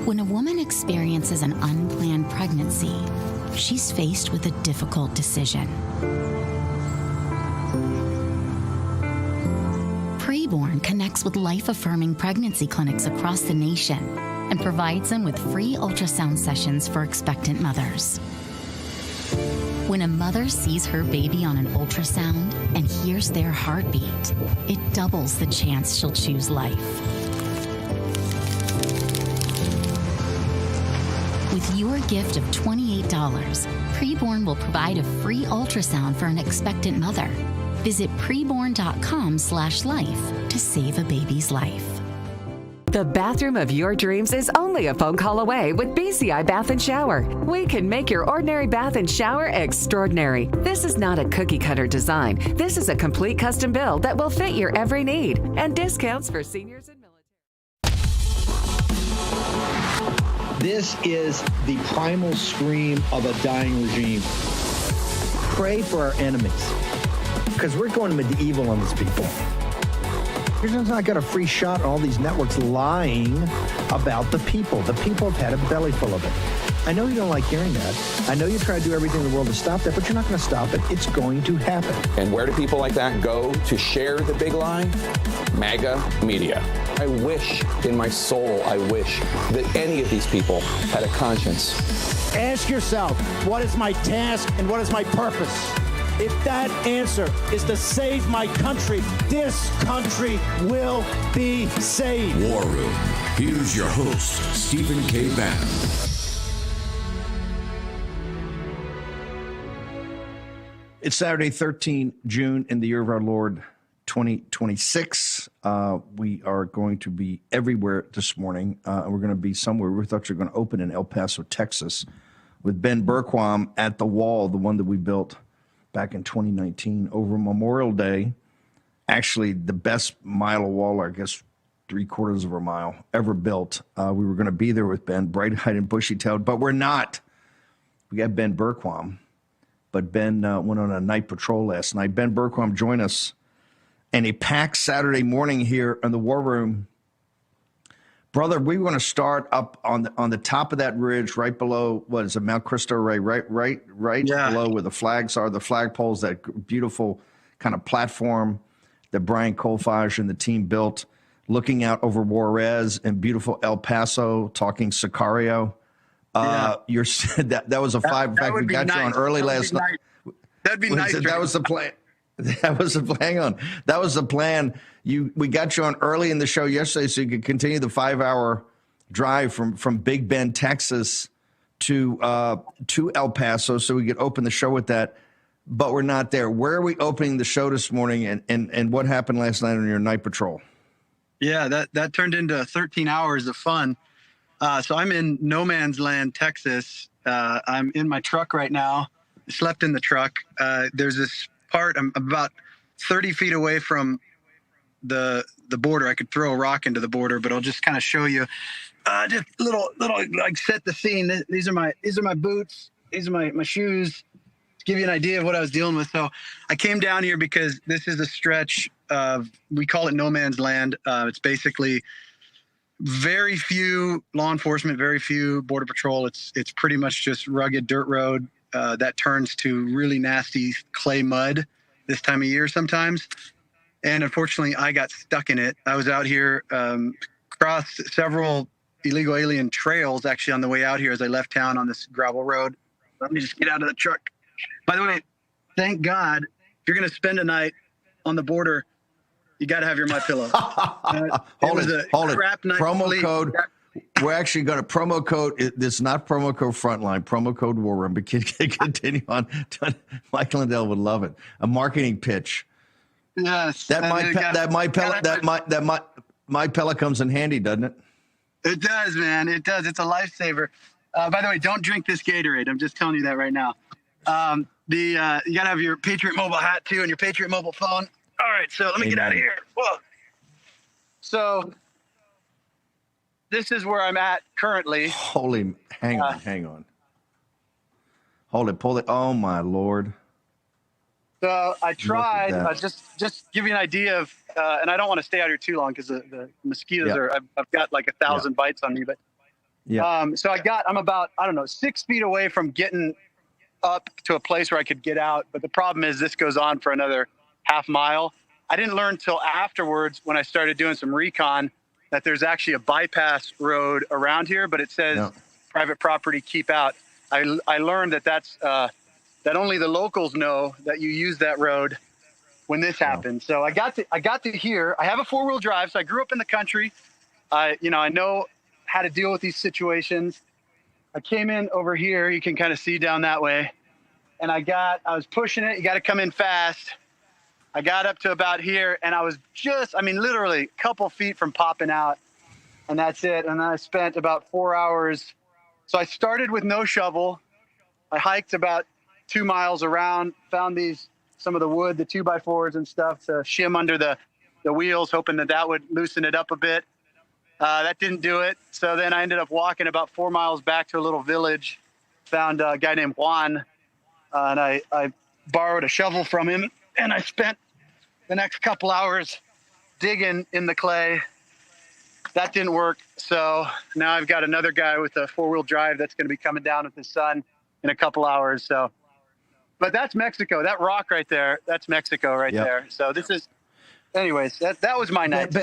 When a woman experiences an unplanned pregnancy, she's faced with a difficult decision. Preborn connects with life-affirming pregnancy clinics across the nation and provides them with free ultrasound sessions for expectant mothers. When a mother sees her baby on an ultrasound and hears their heartbeat, it doubles the chance she'll choose life. With your gift of $28, Preborn will provide a free ultrasound for an expectant mother. Visit preborn.com/life to save a baby's life. The bathroom of your dreams is only a phone call away with BCI Bath and Shower. We can make your ordinary bath and shower extraordinary. This is not a cookie cutter design. This is a complete custom build that will fit your every need, and discounts for seniors and military. This is the primal scream of a dying regime. Pray for our enemies, because we're going medieval on these people. You're just not got a free shot on all these networks lying about the people. The people have had a belly full of it. I know you don't like hearing that. I know you try to do everything in the world to stop that, but you're not going to stop it. It's going to happen. And where do people like that go to share the big lie? MAGA media. I wish in my soul, I wish that any of these people had a conscience. Ask yourself, what is my task and what is my purpose? If that answer is to save my country, this country will be saved. War Room. Here's your host, Stephen K. Bannon. It's Saturday, 13 June in the year of our Lord 2026. We are going to be everywhere this morning. We're going to be somewhere. We thought you were going to open in El Paso, Texas, with Ben Berquam at the wall, the one that we built back in 2019 over Memorial Day. Actually, the best mile of wall, I guess 3/4 of a mile ever built. We were going to be there with Ben, bright-eyed and bushy-tailed, but we're not. We got Ben Berquam, but Ben went on a night patrol last night. Ben Berquam joined us, and a packed Saturday morning here in the War Room. Brother, we want to start up on the top of that ridge, right below, what is it, Mount Cristo Rey, right below where the flags are, the flagpoles, that beautiful kind of platform that Brian Colfage and the team built, looking out over Juarez and beautiful El Paso, talking Sicario. That was a five. In fact, we got you on early last night. That'd be nice. That was the plan. Hang on. That was the plan. We got you on early in the show yesterday so you could continue the 5-hour drive from Big Bend, Texas to El Paso so we could open the show with that. But we're not there. Where are we opening the show this morning, and what happened last night on your night patrol? Yeah, that turned into 13 hours of fun. So I'm in no man's land, Texas. I'm in my truck right now. I slept in the truck. There's this part, I'm about 30 feet away from the border. I could throw a rock into the border, but I'll just kind of show you, just little like set the scene. These are my boots. These are my shoes. To give you an idea of what I was dealing with. So I came down here because this is a stretch of, we call it no man's land. It's basically very few law enforcement, very few border patrol. It's pretty much just rugged dirt road that turns to really nasty clay mud this time of year sometimes. And unfortunately, I got stuck in it. I was out here, crossed several illegal alien trails actually on the way out here as I left town on this gravel road. Let me just get out of the truck. By the way, thank God, if you're going to spend a night on the border, you got to have your MyPillow. Hold it. Promo sleep. Code. We're actually going to promo code. This is not promo code Frontline. Promo code War Room. But continue on. Mike Lindell would love it. A marketing pitch. Yes. That MyPillow comes in handy, doesn't it? It does, man. It does. It's a lifesaver. By the way, don't drink this Gatorade. I'm just telling you that right now. You got to have your Patriot Mobile hat too and your Patriot Mobile phone. All right, so let me get out of here. Whoa. So this is where I'm at currently. Hang on. Hold it, pull it. Oh my Lord. So I tried, just give you an idea of, and I don't want to stay out here too long because the mosquitoes I've got like 1,000 bites on me, but Yeah. So I'm about, I don't know, 6 feet away from getting up to a place where I could get out. But the problem is this goes on for another half mile. I didn't learn till afterwards when I started doing some recon that there's actually a bypass road around here, but it says private property, keep out. I learned that's that only the locals know that you use that road when this happened. So I got to here. I have a 4-wheel drive, so I grew up in the country. I know how to deal with these situations. I came in over here. You can kind of see down that way. And I was pushing it. You got to come in fast. I got up to about here, and I was literally a couple feet from popping out, and that's it. And then I spent about 4 hours. So I started with no shovel. I hiked about 2 miles around, found some of the wood, the 2x4s and stuff to shim under the wheels, hoping that would loosen it up a bit. That didn't do it. So then I ended up walking about 4 miles back to a little village, found a guy named Juan, and I borrowed a shovel from him, and I spent the next couple hours digging in the clay. That didn't work. So now I've got another guy with a 4-wheel drive that's going to be coming down with his son in a couple hours. So, but that's Mexico. That rock right there, that's Mexico right there. So this is, anyways, that was my night.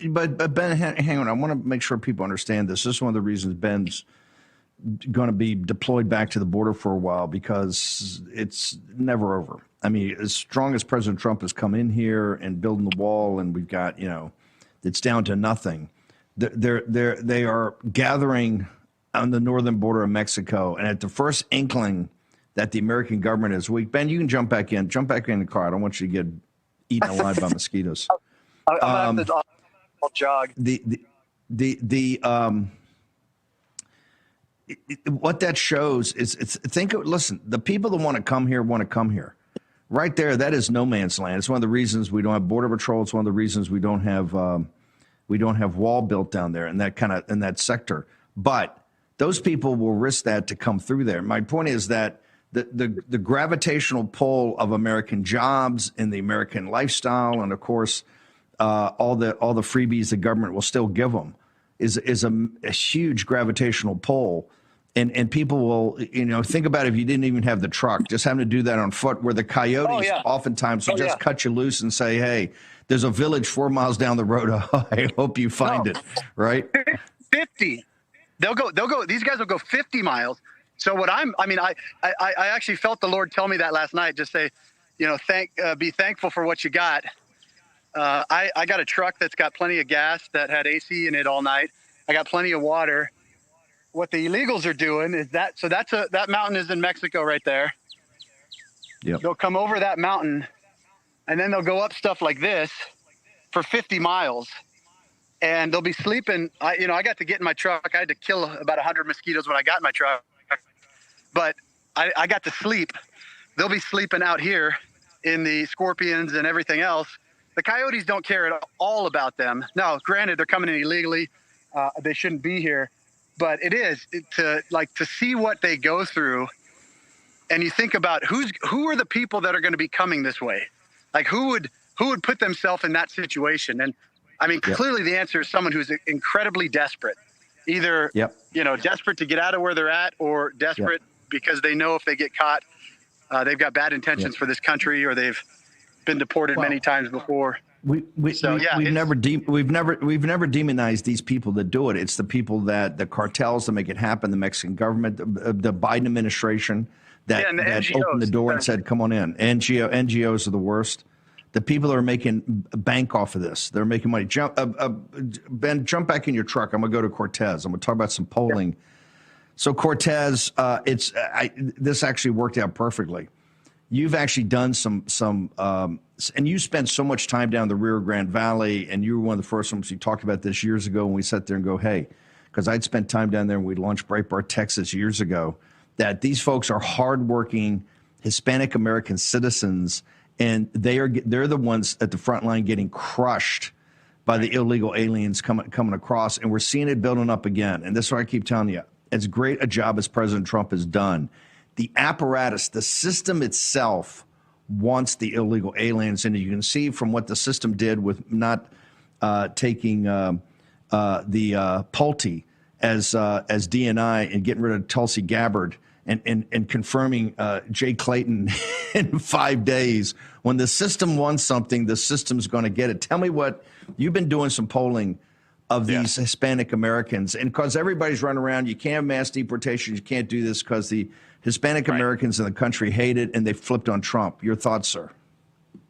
But Ben, hang on. I want to make sure people understand this. This is one of the reasons Ben's going to be deployed back to the border for a while, because it's never over. I mean, as strong as President Trump has come in here and building the wall, and we've got, it's down to nothing. They are gathering on the northern border of Mexico, and at the first inkling that the American government is weak, Ben, you can jump back in the car. I don't want you to get eaten alive by mosquitoes. I'll jog. What that shows is listen, the people that want to come here. Right there, that is no man's land. It's one of the reasons we don't have border patrol. It's one of the reasons we don't have wall built down there in that sector. But those people will risk that to come through there. My point is that the gravitational pull of American jobs and the American lifestyle, and of course, all the freebies the government will still give them, is a huge gravitational pull. And people will, think about if you didn't even have the truck, just having to do that on foot, where the coyotes oftentimes will just cut you loose and say, hey, there's a village 4 miles down the road. I hope you find it, right? 50. They'll go. These guys will go 50 miles. So I actually felt the Lord tell me that last night. Just say, be thankful for what you got. I got a truck that's got plenty of gas that had AC in it all night. I got plenty of water. What the illegals are doing is that mountain is in Mexico right there. Yep. They'll come over that mountain, and then they'll go up stuff like this for 50 miles, and they'll be sleeping. I got to get in my truck. I had to kill about 100 mosquitoes when I got in my truck, but I got to sleep. They'll be sleeping out here in the scorpions and everything else. The coyotes don't care at all about them. Now, granted, they're coming in illegally. They shouldn't be here. But it is to see what they go through, and you think about who are the people that are going to be coming this way, like who would put themselves in that situation. And I mean, clearly the answer is someone who's incredibly desperate, either desperate to get out of where they're at, or desperate because they know if they get caught, they've got bad intentions for this country, or they've been deported many times before. We've never demonized these people that do it. It's the people the cartels that make it happen, the Mexican government, the Biden administration that opened the door and said, come on in. NGOs are the worst. The people that are making bank off of this, they're making money. Ben, jump back in your truck. I'm going to go to Cortez. I'm going to talk about some polling. So Cortez, this actually worked out perfectly. You've actually done some and you spent so much time down the Rio Grande Valley, and you were one of the first ones who talked about this years ago when we sat there and go, hey, because I'd spent time down there and we launched Breitbart Texas years ago, that these folks are hardworking Hispanic American citizens, and they're the ones at the front line getting crushed by the illegal aliens coming across, and we're seeing it building up again. And this is what I keep telling you. As great a job as President Trump has done, the apparatus, the system itself wants the illegal aliens. And you can see from what the system did with not taking the Pulte as DNI and getting rid of Tulsi Gabbard and confirming Jay Clayton in 5 days. When the system wants something, the system's going to get it. Tell me what you've been doing some polling of these Hispanic Americans, and because everybody's running around, you can't have mass deportations, you can't do this because the Hispanic Americans in the country hate it and they flipped on Trump. Your thoughts, sir?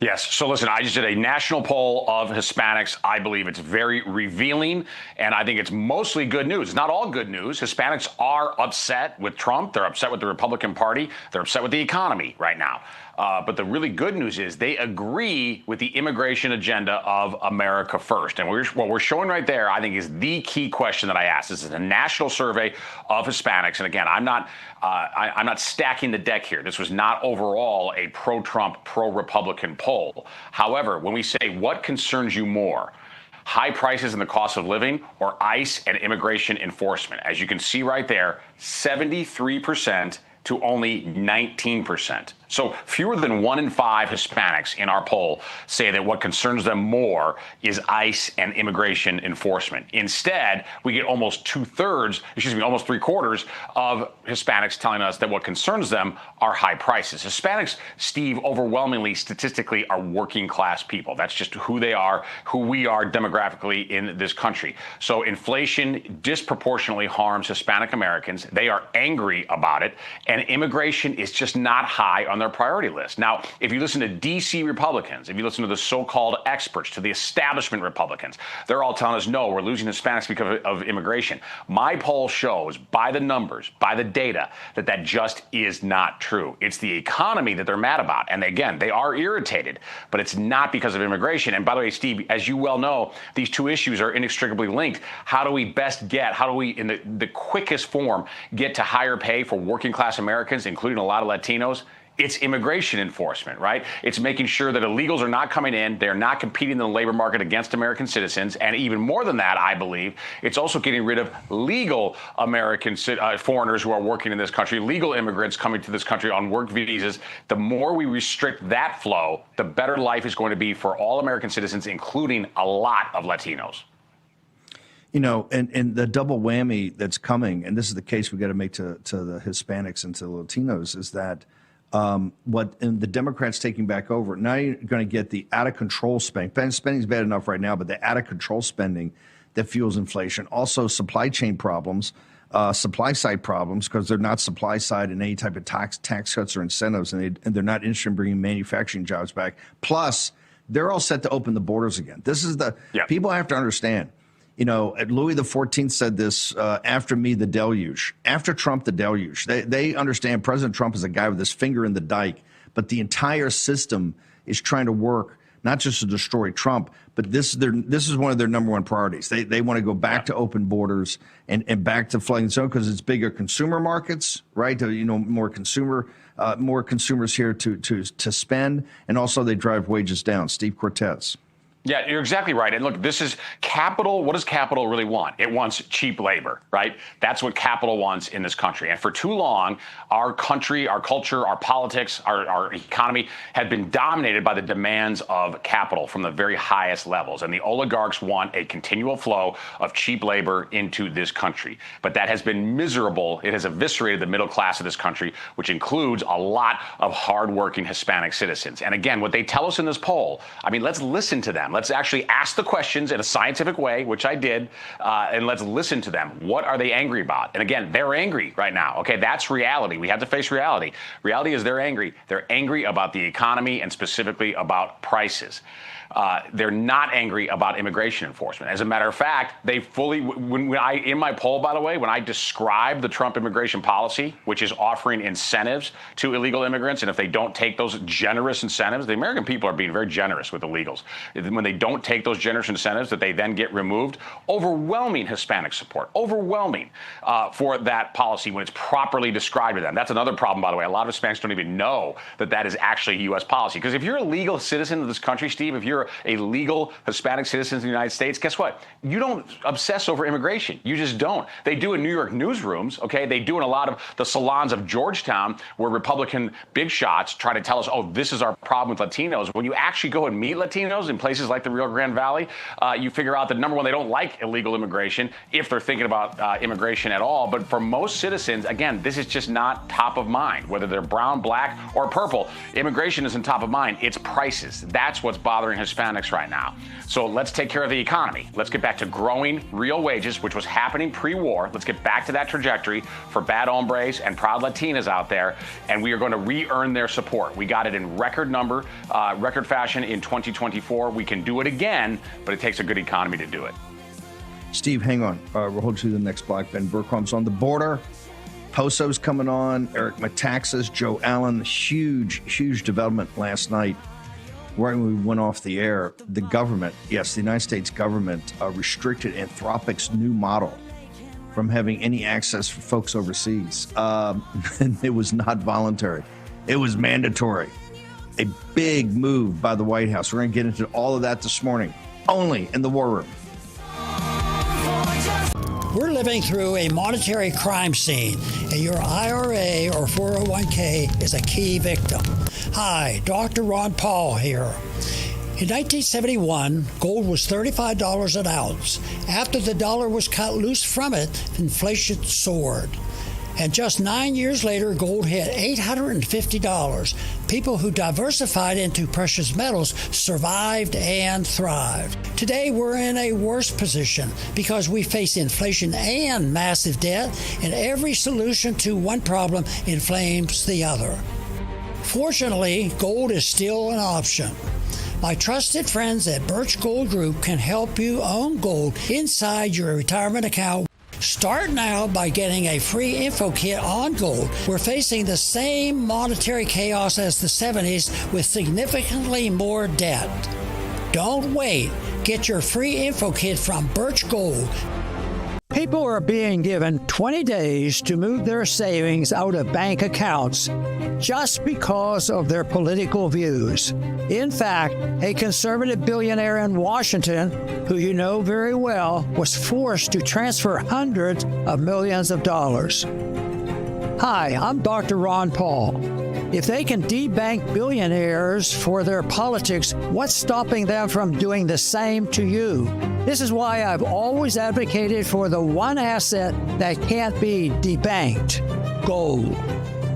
Yes. So listen, I just did a national poll of Hispanics. I believe it's very revealing, and I think it's mostly good news. It's not all good news. Hispanics are upset with Trump. They're upset with the Republican Party. They're upset with the economy right now. But the really good news is they agree with the immigration agenda of America First. And what we're showing right there, I think, is the key question that I asked. This is a national survey of Hispanics. And again, I'm not stacking the deck here. This was not overall a pro-Trump, pro-Republican poll. However, when we say what concerns you more, high prices and the cost of living or ICE and immigration enforcement, as you can see right there, 73% to only 19%. So fewer than 1 in 5 Hispanics in our poll say that what concerns them more is ICE and immigration enforcement. Instead, we get almost 3/4 of Hispanics telling us that what concerns them are high prices. Hispanics, Steve, overwhelmingly, statistically, are working class people. That's just who they are, who we are demographically in this country. So inflation disproportionately harms Hispanic Americans. They are angry about it, and immigration is just not high on their priority list. Now, if you listen to D.C. Republicans, if you listen to the so-called experts, to the establishment Republicans, they're all telling us, no, we're losing Hispanics because of immigration. My poll shows by the numbers, by the data, that just is not true. It's the economy that they're mad about. And again, they are irritated, but it's not because of immigration. And by the way, Steve, as you well know, these two issues are inextricably linked. How do we, in the quickest form, get to higher pay for working class Americans, including a lot of Latinos? It's immigration enforcement, right? It's making sure that illegals are not coming in. They're not competing in the labor market against American citizens. And even more than that, I believe, it's also getting rid of legal American foreigners who are working in this country, legal immigrants coming to this country on work visas. The more we restrict that flow, the better life is going to be for all American citizens, including a lot of Latinos. You know, and the double whammy that's coming, and this is the case we got to make to the Hispanics and to the Latinos, is that the Democrats taking back over, now you're going to get the out-of-control spending. Spending's bad enough right now, but the out-of-control spending that fuels inflation. Also, supply chain problems, supply-side problems, because they're not supply-side in any type of tax cuts or incentives, and they're not interested in bringing manufacturing jobs back. Plus, they're all set to open the borders again. This is people have to understand. You know, Louis XIV said this, after me, the deluge. After Trump, the deluge. They understand President Trump is a guy with his finger in the dike, but the entire system is trying to work, not just to destroy Trump, but this is one of their number one priorities. They want to go back to open borders and back to flooding zone because it's bigger consumer markets, right? More consumers here to spend, and also they drive wages down. Steve Cortez. Yeah, you're exactly right. And look, this is capital. What does capital really want? It wants cheap labor, right? That's what capital wants in this country. And for too long, our country, our culture, our politics, our economy had been dominated by the demands of capital from the very highest levels. And the oligarchs want a continual flow of cheap labor into this country. But that has been miserable. It has eviscerated the middle class of this country, which includes a lot of hardworking Hispanic citizens. And again, what they tell us in this poll, I mean, let's listen to them. Let's actually ask the questions in a scientific way, which I did, and let's listen to them. What are they angry about? And again, they're angry right now. Okay, that's reality. We have to face reality. Reality is they're angry. They're angry about the economy and specifically about prices. They're not angry about immigration enforcement. As a matter of fact, they fully, in my poll, by the way, when I describe the Trump immigration policy, which is offering incentives to illegal immigrants, and if they don't take those generous incentives, the American people are being very generous with illegals. When they don't take those generous incentives that they then get removed, overwhelming Hispanic support, overwhelming for that policy when it's properly described to them. That's another problem, by the way. A lot of Hispanics don't even know that is actually U.S. policy. Because if you're a legal citizen of this country, Steve, if you're you're a legal Hispanic citizen in the United States, guess what? You don't obsess over immigration. You just don't. They do in New York newsrooms, okay? They do in a lot of the salons of Georgetown where Republican big shots try to tell us, oh, this is our problem with Latinos. When you actually go and meet Latinos in places like the Rio Grande Valley, you figure out that, number one, they don't like illegal immigration if they're thinking about immigration at all. But for most citizens, again, this is just not top of mind, whether they're brown, black, or purple. Immigration isn't top of mind. It's prices. That's what's bothering Hispanics right now. So let's take care of the economy. Let's get back to growing real wages, which was happening pre-war. Let's get back to that trajectory for bad hombres and proud Latinas out there, and we are going to re-earn their support. We got it in record fashion in 2024. We can do it again, but it takes a good economy to do it. Steve, hang on. We'll hold you to the next block. Ben Bergquam's on the border. Poso's coming on. Eric Metaxas, Joe Allen. Huge development last night. Right when we went off the air, the government, yes, the United States government restricted Anthropic's new model from having any access for folks overseas. And it was not voluntary. It was mandatory. A big move by the White House. We're going to get into all of that this morning, only in the War Room. We're living through a monetary crime scene, and your IRA or 401k is a key victim. Hi, Dr. Ron Paul here. In 1971, gold was $35 an ounce. After the dollar was cut loose from it, inflation soared. And just 9 years later, gold hit $850. People who diversified into precious metals survived and thrived. Today, we're in a worse position because we face inflation and massive debt, and every solution to one problem inflames the other. Fortunately, gold is still an option. My trusted friends at Birch Gold Group can help you own gold inside your retirement account. Start now by getting a free info kit on gold. We're facing the same monetary chaos as the 70s with significantly more debt. Don't wait. Get your free info kit from Birch Gold. People are being given 20 days to move their savings out of bank accounts just because of their political views. In fact, a conservative billionaire in Washington, who you know very well, was forced to transfer hundreds of millions of dollars. Hi, I'm Dr. Ron Paul. If they can debank billionaires for their politics, what's stopping them from doing the same to you? This is why I've always advocated for the one asset that can't be debanked: gold.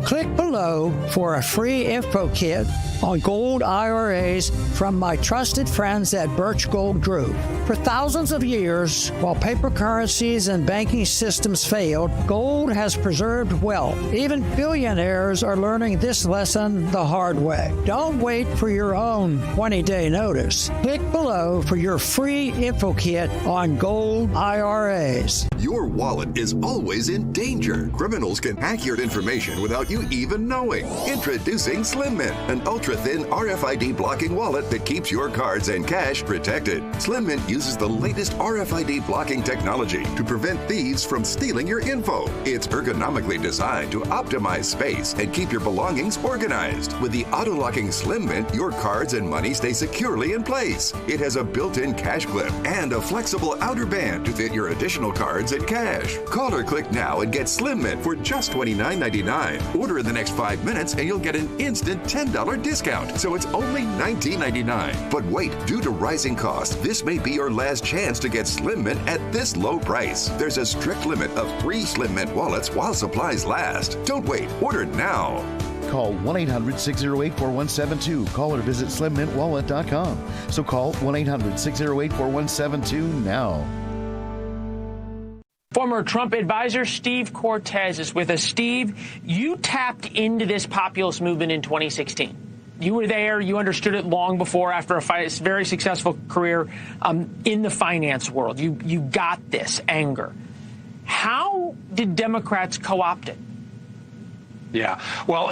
Click below for a free info kit on gold IRAs from my trusted friends at Birch Gold Group. For thousands of years, while paper currencies and banking systems failed, gold has preserved wealth. Even billionaires are learning this lesson the hard way. Don't wait for your own 20-day notice. Click below for your free info kit on gold IRAs. Your wallet is always in danger. Criminals can hack your information without you even knowing. Introducing Slim Mint, an ultra-thin RFID blocking wallet that keeps your cards and cash protected. Slim Mint uses the latest RFID blocking technology to prevent thieves from stealing your info. It's ergonomically designed to optimize space and keep your belongings organized. With the auto-locking Slim Mint, your cards and money stay securely in place. It has a built-in cash clip and a flexible outer band to fit your additional cards and cash. Call or click now and get Slim Mint for just $29.99. Order in the next 5 minutes and you'll get an instant $10 discount. So it's only $19.99. But wait, due to rising costs, this may be your last chance to get Slim Mint at this low price. There's a strict limit of 3 Slim Mint wallets while supplies last. Don't wait. Order now. Call 1-800-608-4172. Call or visit slimmintwallet.com. So call 1-800-608-4172 now. Former Trump advisor Steve Cortez is with us. Steve, you tapped into this populist movement in 2016. You were there. You understood it long before, after a very successful career in the finance world. You got this anger. How did Democrats co-opt it? Yeah. Well,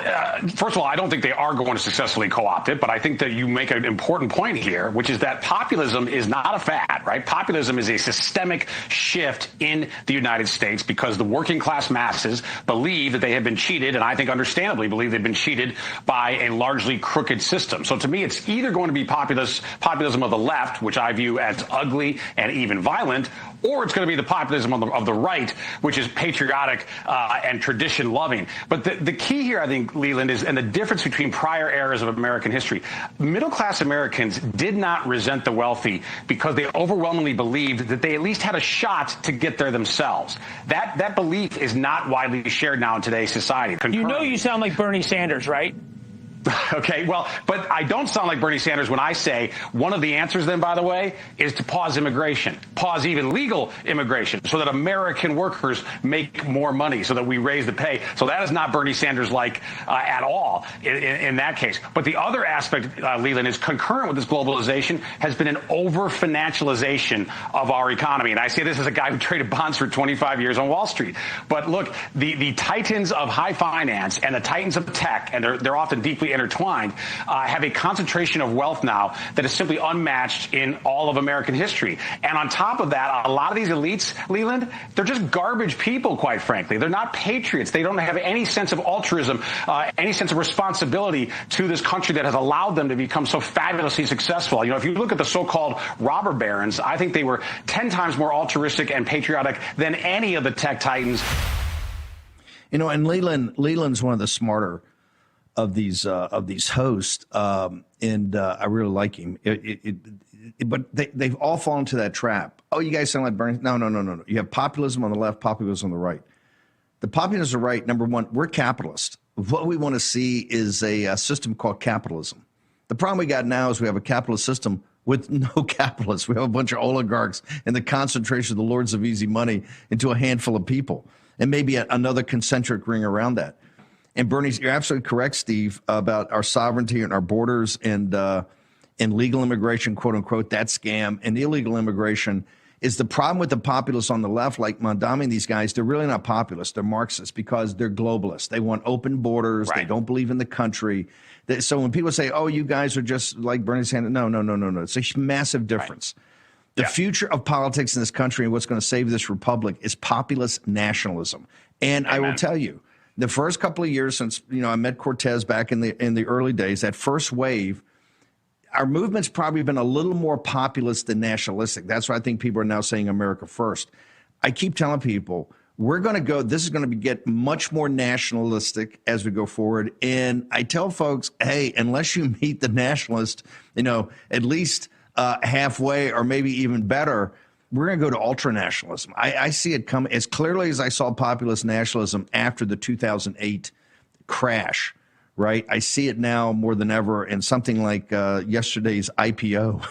first of all, I don't think they are going to successfully co-opt it, but I think that you make an important point here, which is that populism is not a fad, right? Populism is a systemic shift in the United States because the working class masses believe that they have been cheated, and I think understandably believe they've been cheated by a largely crooked system. So to me, it's either going to be populism of the left, which I view as ugly and even violent, or it's going to be the populism of the right, which is patriotic and tradition-loving. But the key here, I think, Leland, is, and the difference between prior eras of American history, middle-class Americans did not resent the wealthy because they overwhelmingly believed that they at least had a shot to get there themselves. That belief is not widely shared now in today's society. You know you sound like Bernie Sanders, right? Okay, well, but I don't sound like Bernie Sanders when I say one of the answers then, by the way, is to pause immigration, pause even legal immigration so that American workers make more money, so that we raise the pay. So that is not Bernie Sanders-like at all in that case. But the other aspect, Leland, is concurrent with this globalization has been an over-financialization of our economy. And I say this as a guy who traded bonds for 25 years on Wall Street. But look, the titans of high finance and the titans of tech, and they're often deeply intertwined, have a concentration of wealth now that is simply unmatched in all of American history. And on top of that, a lot of these elites, Leland, they're just garbage people, quite frankly. They're not patriots. They don't have any sense of altruism, any sense of responsibility to this country that has allowed them to become so fabulously successful. You know, if you look at the so-called robber barons, I think they were 10 times more altruistic and patriotic than any of the tech titans. You know, and Leland's one of the smarter of these hosts, and I really like him. But they've all fallen into that trap. Oh, you guys sound like Bernie. No. You have populism on the left, populism on the right. The populists on the right, number one, we're capitalists. What we want to see is a system called capitalism. The problem we got now is we have a capitalist system with no capitalists. We have a bunch of oligarchs and the concentration of the lords of easy money into a handful of people, and maybe another concentric ring around that. And Bernie, you're absolutely correct, Steve, about our sovereignty and our borders and legal immigration, quote unquote, that scam, and illegal immigration is the problem with the populists on the left, like Mondami and these guys. They're really not populists. They're Marxists because they're globalists. They want open borders. Right. They don't believe in the country. So when people say, oh, you guys are just like Bernie Sanders, no. It's a massive difference. Right. The future of politics in this country and what's going to save this republic is populist nationalism. And Amen. I will tell you, the first couple of years since, I met Cortez back in the early days, that first wave, our movement's probably been a little more populist than nationalistic. That's why I think people are now saying America first. I keep telling people this is going to get much more nationalistic as we go forward. And I tell folks, hey, unless you meet the nationalist, at least halfway or maybe even better, we're going to go to ultra-nationalism. I see it come as clearly as I saw populist nationalism after the 2008 crash, right? I see it now more than ever in something like yesterday's IPO,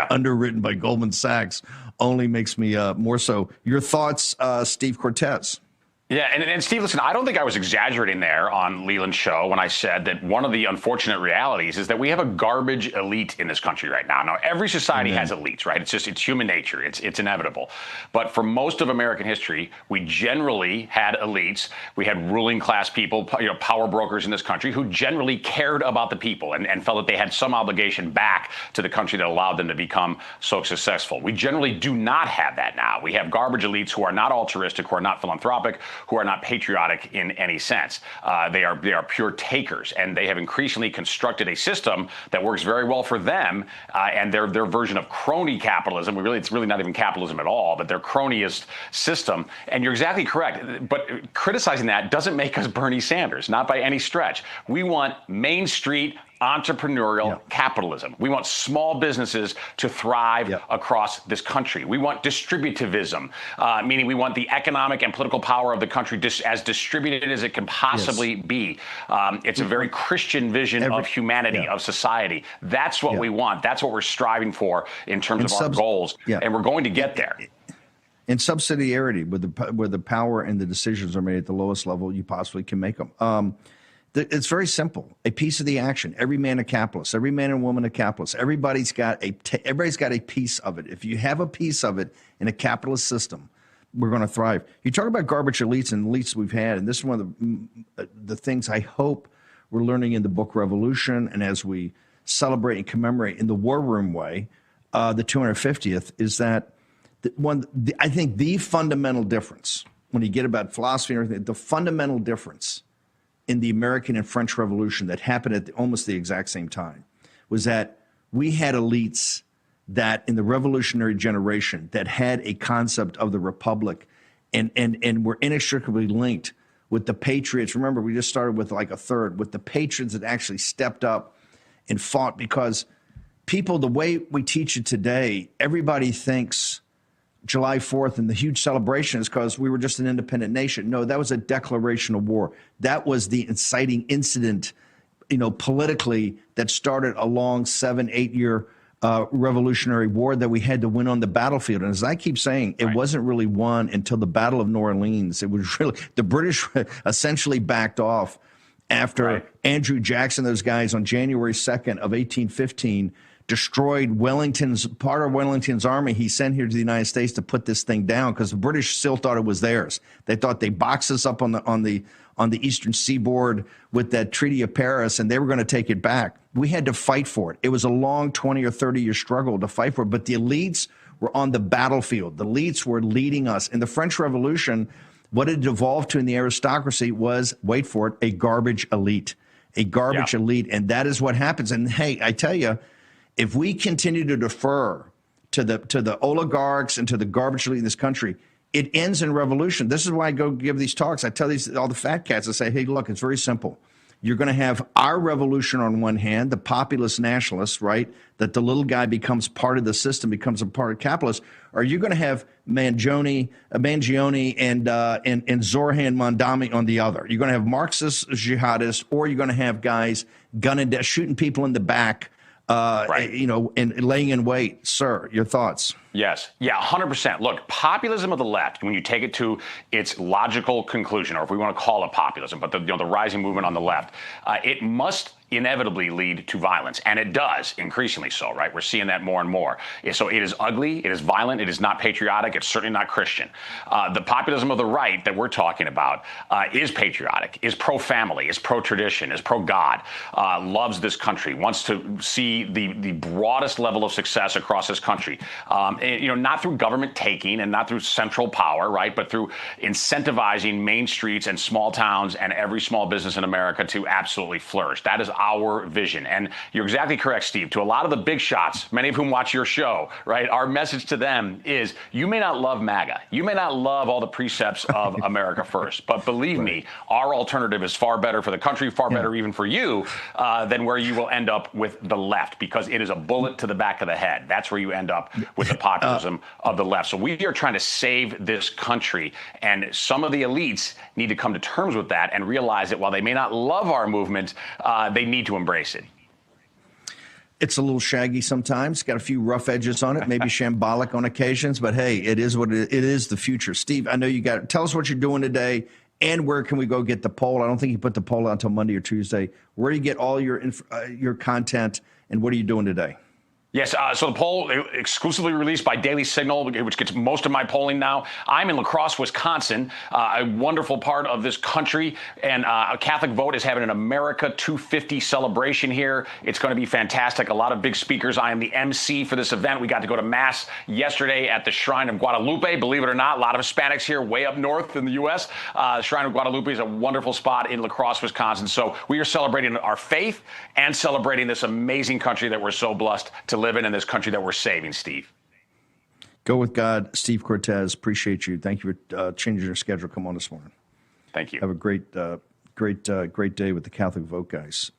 underwritten by Goldman Sachs, only makes me more so. Your thoughts, Steve Cortez? Yeah, and Steve, listen, I don't think I was exaggerating there on Leland's show when I said that one of the unfortunate realities is that we have a garbage elite in this country right now. Now, every society has elites, right? It's human nature. It's inevitable. But for most of American history, we generally had elites. We had ruling class people, power brokers in this country who generally cared about the people and felt that they had some obligation back to the country that allowed them to become so successful. We generally do not have that now. We have garbage elites who are not altruistic, who are not philanthropic, who are not patriotic in any sense. They are pure takers, and they have increasingly constructed a system that works very well for them and their version of crony capitalism. It's really not even capitalism at all, but their cronyist system. And you're exactly correct. But criticizing that doesn't make us Bernie Sanders, not by any stretch. We want Main Street entrepreneurial capitalism. We want small businesses to thrive across this country. We want distributivism, meaning we want the economic and political power of the country as distributed as it can possibly be. It's a very Christian vision of humanity, of society. That's what we want. That's what we're striving for in terms of our goals. And we're going to get there. And subsidiarity, where the power and the decisions are made at the lowest level you possibly can make them. It's very simple. A piece of the action. Every man a capitalist. Every man and woman a capitalist. Everybody's got a piece of it. If you have a piece of it in a capitalist system, we're going to thrive. You talk about garbage elites and elites we've had, and this is one of the things I hope we're learning in the book Revolution, and as we celebrate and commemorate in the war room way, the 250th, is that I think the fundamental difference, when you get about philosophy and everything, the fundamental difference in the American and French Revolution that happened at almost the exact same time was that we had elites that in the revolutionary generation that had a concept of the republic and were inextricably linked with the patriots. Remember, we just started with like a third, with the patriots that actually stepped up and fought, because people, the way we teach it today, everybody thinks July 4th and the huge celebration is because we were just an independent nation. No, that was a declaration of war. That was the inciting incident, politically, that started a long 7-8 year revolutionary war that we had to win on the battlefield. And as I keep saying, it wasn't really won until the Battle of New Orleans. It was really, the British essentially backed off after Andrew Jackson, those guys, on January 2nd of 1815, destroyed part of Wellington's army he sent here to the United States to put this thing down, because the British still thought it was theirs. They thought they boxed us up on the eastern seaboard with that Treaty of Paris, and they were going to take it back. We had to fight for it. It was a long 20 or 30 year struggle to fight for it, but the elites were on the battlefield. The elites were leading us. In the French Revolution, what it devolved to in the aristocracy was, wait for it, a garbage elite. A garbage elite, and that is what happens. And hey, I tell you, if we continue to defer to the oligarchs and to the garbage elite in this country, it ends in revolution. This is why I go give these talks. I tell all the fat cats, I say, hey, look, it's very simple. You're going to have our revolution on one hand, the populist nationalists, right, that the little guy becomes part of the system, becomes a part of capitalists. Or you're going to have Mangione and Zorhan Mondami on the other. You're going to have Marxist jihadists, or you're going to have guys gunning down, shooting people in the back, and laying in wait. Sir, your thoughts? Yes. Yeah, 100%. Look, populism of the left, when you take it to its logical conclusion, or if we want to call it populism, but the rising movement on the left, it must inevitably lead to violence. And it does, increasingly so, right? We're seeing that more and more. So it is ugly, it is violent, it is not patriotic, it's certainly not Christian. The populism of the right that we're talking about is patriotic, is pro-family, is pro-tradition, is pro-God, loves this country, wants to see the broadest level of success across this country. Not through government taking and not through central power, right, but through incentivizing main streets and small towns and every small business in America to absolutely flourish. That is our vision. And you're exactly correct, Steve. To a lot of the big shots, many of whom watch your show, right, our message to them is, you may not love MAGA. You may not love all the precepts of America First. But believe me, our alternative is far better for the country, far better even for you, than where you will end up with the left, because it is a bullet to the back of the head. That's where you end up with the populism of the left. So we are trying to save this country. And some of the elites need to come to terms with that and realize that while they may not love our movement, they need to embrace it. It's a little shaggy sometimes, got a few rough edges on it, maybe shambolic on occasions, but hey, it is what it is, the future. Steve, I know you got it. Tell us what you're doing today, and where can we go get the poll? I don't think you put the poll out until Monday or Tuesday. Where do you get all your content, and what are you doing today? Yes, so the poll exclusively released by Daily Signal, which gets most of my polling now. I'm in La Crosse, Wisconsin, a wonderful part of this country, and a Catholic Vote is having an America 250 celebration here. It's going to be fantastic. A lot of big speakers. I am the MC for this event. We got to go to Mass yesterday at the Shrine of Guadalupe. Believe it or not, a lot of Hispanics here way up north in the U.S. Shrine of Guadalupe is a wonderful spot in La Crosse, Wisconsin. So we are celebrating our faith and celebrating this amazing country that we're so blessed to live in this country that we're saving, Steve. Go with God. Steve Cortez, appreciate you. Thank you for changing your schedule. Come on this morning. Thank you. Have a great day with the Catholic Vote guys.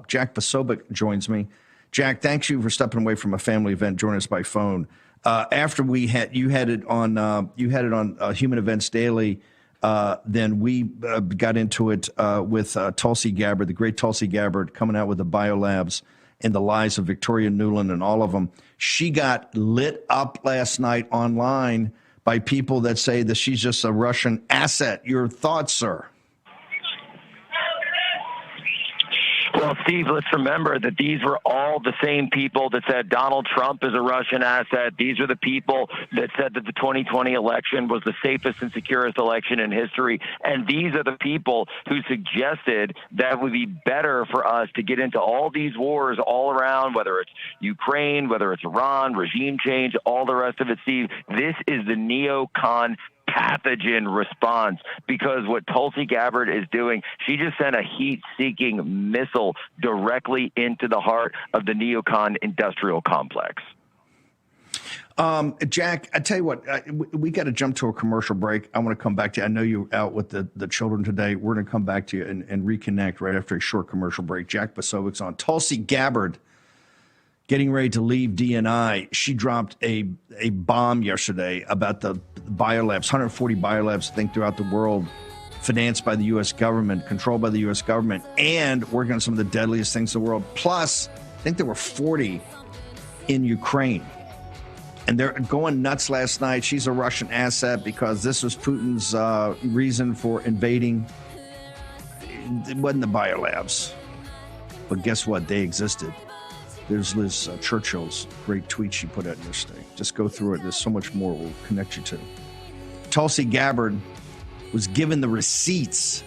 Jack Posobiec joins me. Jack, thanks you for stepping away from a family event, joining us by phone. After you had it on Human Events Daily, then we got into it with Tulsi Gabbard, the great Tulsi Gabbard, coming out with the biolabs and the lies of Victoria Nuland and all of them. She got lit up last night online by people that say that she's just a Russian asset. Your thoughts, sir? Well, Well, Steve, let's remember that these were all the same people that said Donald Trump is a Russian asset. These are the people that said that the 2020 election was the safest and securest election in history. And these are the people who suggested that it would be better for us to get into all these wars all around, whether it's Ukraine, whether it's Iran, regime change, all the rest of it, Steve. This is the neocon pathogen response, because what Tulsi Gabbard is doing, she just sent a heat-seeking missile directly into the heart of the neocon industrial complex. Jack, I tell you what, we got to jump to a commercial break. I want to come back to you. I know you're out with the children today. We're going to come back to you and reconnect right after a short commercial break. Jack Posovic's on. Tulsi Gabbard getting ready to leave DNI. She dropped a bomb yesterday about the biolabs, 140 biolabs, I think, throughout the world, financed by the U.S. government, controlled by the U.S. government, and working on some of the deadliest things in the world. Plus, I think there were 40 in Ukraine. And they're going nuts last night. She's a Russian asset because this was Putin's reason for invading. It wasn't the biolabs. But guess what? They existed. There's Liz Churchill's great tweet she put out yesterday. Just go through it. There's so much more we'll connect you to. Tulsi Gabbard was given the receipts,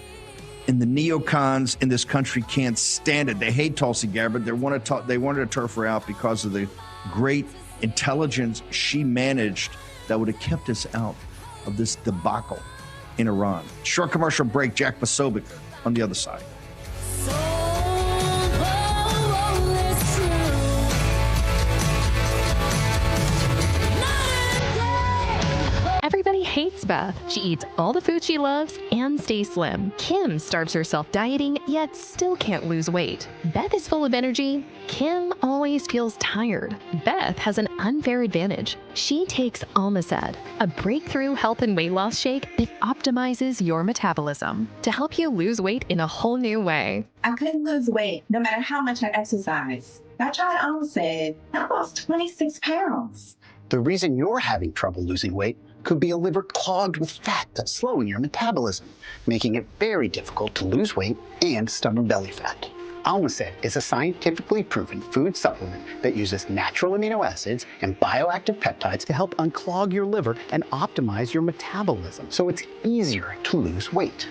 and the neocons in this country can't stand it. They hate Tulsi Gabbard. They wanted to turf her out because of the great intelligence she managed that would have kept us out of this debacle in Iran. Short commercial break. Jack Posobiec on the other side. Everybody hates Beth. She eats all the food she loves and stays slim. Kim starves herself dieting, yet still can't lose weight. Beth is full of energy. Kim always feels tired. Beth has an unfair advantage. She takes Almacet, a breakthrough health and weight loss shake that optimizes your metabolism to help you lose weight in a whole new way. I couldn't lose weight no matter how much I exercise. I tried Almacet. I lost 26 pounds. The reason you're having trouble losing weight could be a liver clogged with fat that's slowing your metabolism, making it very difficult to lose weight and stubborn belly fat. Almacet is a scientifically proven food supplement that uses natural amino acids and bioactive peptides to help unclog your liver and optimize your metabolism, so it's easier to lose weight.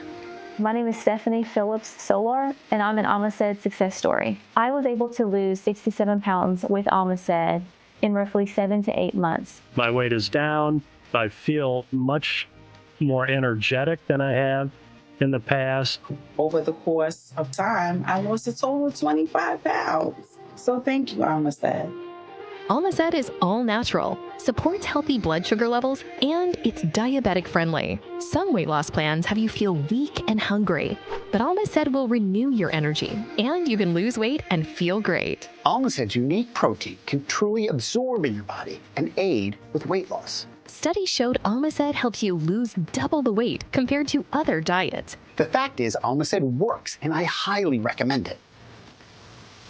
My name is Stephanie Phillips Solar, and I'm an Almacet success story. I was able to lose 67 pounds with Almacet in roughly 7 to 8 months. My weight is down. I feel much more energetic than I have in the past. Over the course of time, I lost a total of 25 pounds. So thank you, Almacet. Almacet is all natural, supports healthy blood sugar levels, and it's diabetic friendly. Some weight loss plans have you feel weak and hungry, but Almacet will renew your energy, and you can lose weight and feel great. Almacet's unique protein can truly absorb in your body and aid with weight loss. Studies showed Almacet helps you lose double the weight compared to other diets. The fact is, Almacet works, and I highly recommend it.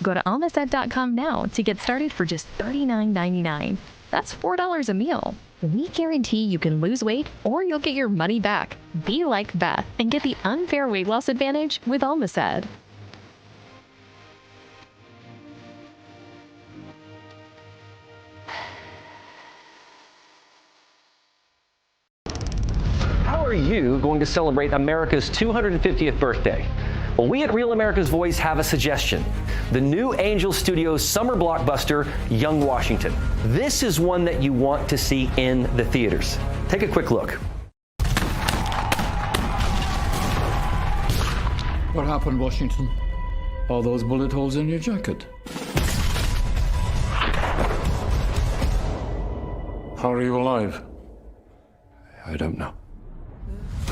Go to almacet.com now to get started for just $39.99. That's $4 a meal. We guarantee you can lose weight or you'll get your money back. Be like Beth and get the unfair weight loss advantage with Almacet. How are you going to celebrate America's 250th birthday? Well, we at Real America's Voice have a suggestion. The new Angel Studios summer blockbuster, Young Washington. This is one that you want to see in the theaters. Take a quick look. What happened, Washington? Are those bullet holes in your jacket? How are you alive? I don't know.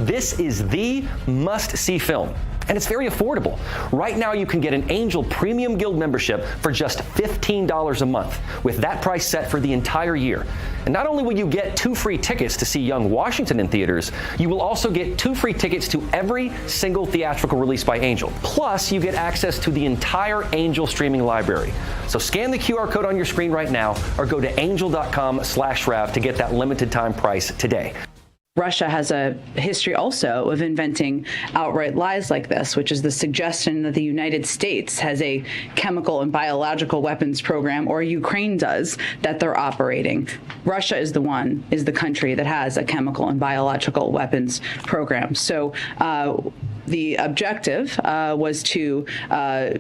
This is the must-see film, and it's very affordable. Right now, you can get an Angel Premium Guild membership for just $15 a month, with that price set for the entire year. And not only will you get 2 free tickets to see Young Washington in theaters, you will also get 2 free tickets to every single theatrical release by Angel. Plus, you get access to the entire Angel streaming library. So scan the QR code on your screen right now, or go to angel.com/Rav to get that limited time price today. Russia has a history also of inventing outright lies like this, which is the suggestion that the United States has a chemical and biological weapons program, or Ukraine does, that they're operating. Russia is the country that has a chemical and biological weapons program. So the objective was to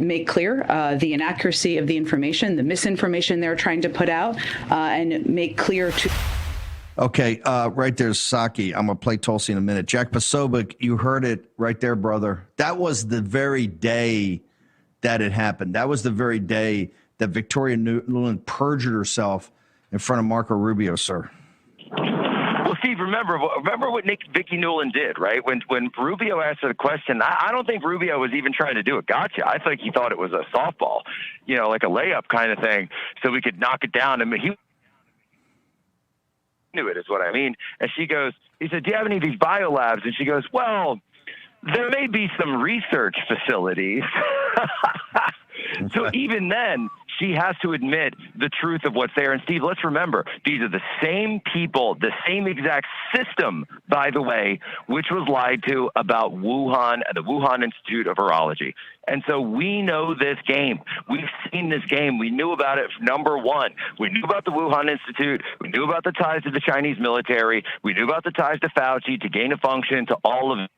make clear the inaccuracy of the information, the misinformation they're trying to put out, and make clear to... Okay, right there's Psaki. I'm going to play Tulsi in a minute. Jack Posobiec, you heard it right there, brother. That was the very day that it happened. That was the very day that Victoria Nuland perjured herself in front of Marco Rubio, sir. Well, Steve, remember what Vicky Nuland did, right? When Rubio asked her the question, I don't think Rubio was even trying to do a gotcha. I think he thought it was a softball, like a layup kind of thing, so we could knock it down. I mean, he knew it, is what I mean. And he said, do you have any of these biolabs? And she goes, well, there may be some research facilities. So even then, she has to admit the truth of what's there. And Steve, let's remember, these are the same people, the same exact system, by the way, which was lied to about Wuhan and the Wuhan Institute of Virology. And so we know this game. We've seen this game. We knew about it, number one. We knew about the Wuhan Institute. We knew about the ties to the Chinese military. We knew about the ties to Fauci, to gain a function, to all of it.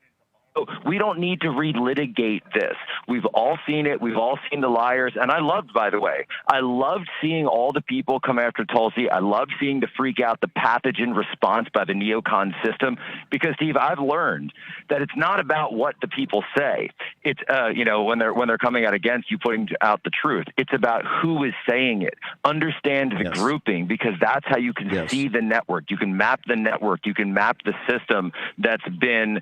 We don't need to relitigate this. We've all seen it. We've all seen the liars. And I loved seeing all the people come after Tulsi. I loved seeing the freak out, the pathogen response by the neocon system. Because, Steve, I've learned that it's not about what the people say. It's, when they're coming out against you, putting out the truth. It's about who is saying it. Understand the grouping, because that's how you can see the network. You can map the network. You can map the system that's been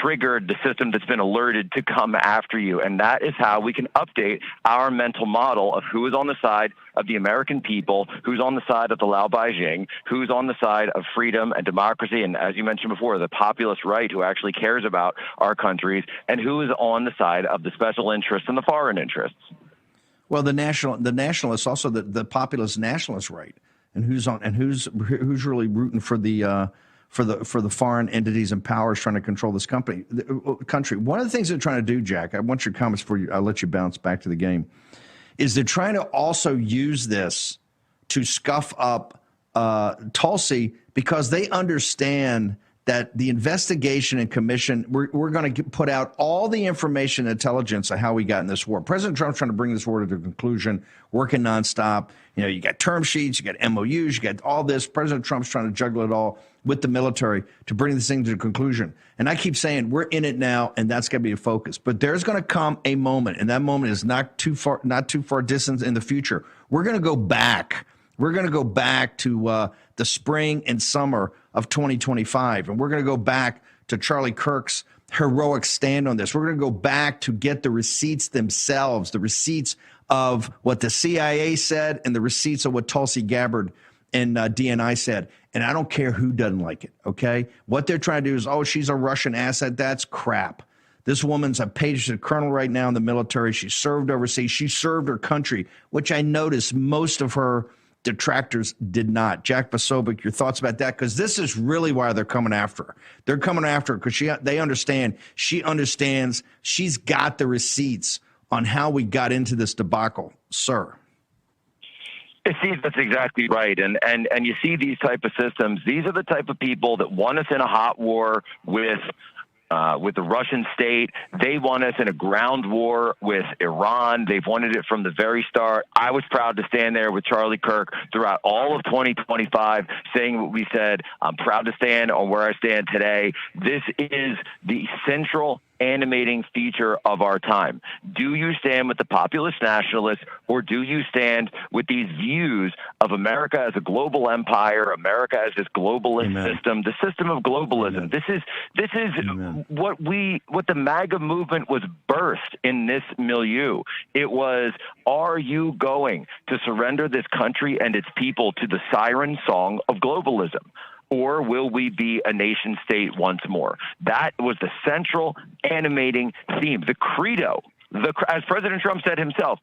triggered, the system that's been alerted to come after you. And that is how we can update our mental model of who is on the side of the American people, who's on the side of the Lao Beijing, who's on the side of freedom and democracy, and as you mentioned before, the populist right who actually cares about our countries, and who is on the side of the special interests and the foreign interests. Well, the nationalists, also the populist nationalist right, and who's really rooting for the foreign entities and powers trying to control this country. One of the things they're trying to do, Jack, I want your comments for you. I'll let you bounce back to the game. Is they're trying to also use this to scuff up Tulsi, because they understand that the investigation and commission, we're going to put out all the information and intelligence of how we got in this war. President Trump's trying to bring this war to a conclusion, working nonstop. You got term sheets, you got MOUs, you got all this. President Trump's trying to juggle it all with the military to bring this thing to a conclusion. And I keep saying we're in it now, and that's going to be a focus. But there's going to come a moment, and that moment is not too far distant in the future. We're going to go back. We're going to go back to the spring and summer of 2025, and we're going to go back to Charlie Kirk's heroic stand on this. We're going to go back to get the receipts themselves, the receipts of what the CIA said and the receipts of what Tulsi Gabbard and DNI said. And I don't care who doesn't like it, okay? What they're trying to do is, she's a Russian asset. That's crap. This woman's a page colonel right now in the military. She served overseas. She served her country, which I noticed most of her detractors did not. Jack Posobiec, your thoughts about that? Because this is really why they're coming after her. They're coming after her because they understand. She understands. She's got the receipts on how we got into this debacle, sir. Steve, that's exactly right. And you see these type of systems. These are the type of people that want us in a hot war with the Russian state. They want us in a ground war with Iran. They've wanted it from the very start. I was proud to stand there with Charlie Kirk throughout all of 2025 saying what we said. I'm proud to stand on where I stand today. This is the central animating feature of our time. Do you stand with the populist nationalists, or do you stand with these views of America as a global empire, America as this globalist system, the system of globalism? This is what the MAGA movement was birthed in this milieu. It was, are you going to surrender this country and its people to the siren song of globalism? Or will we be a nation state once more? That was the central animating theme, the credo. As President Trump said himself,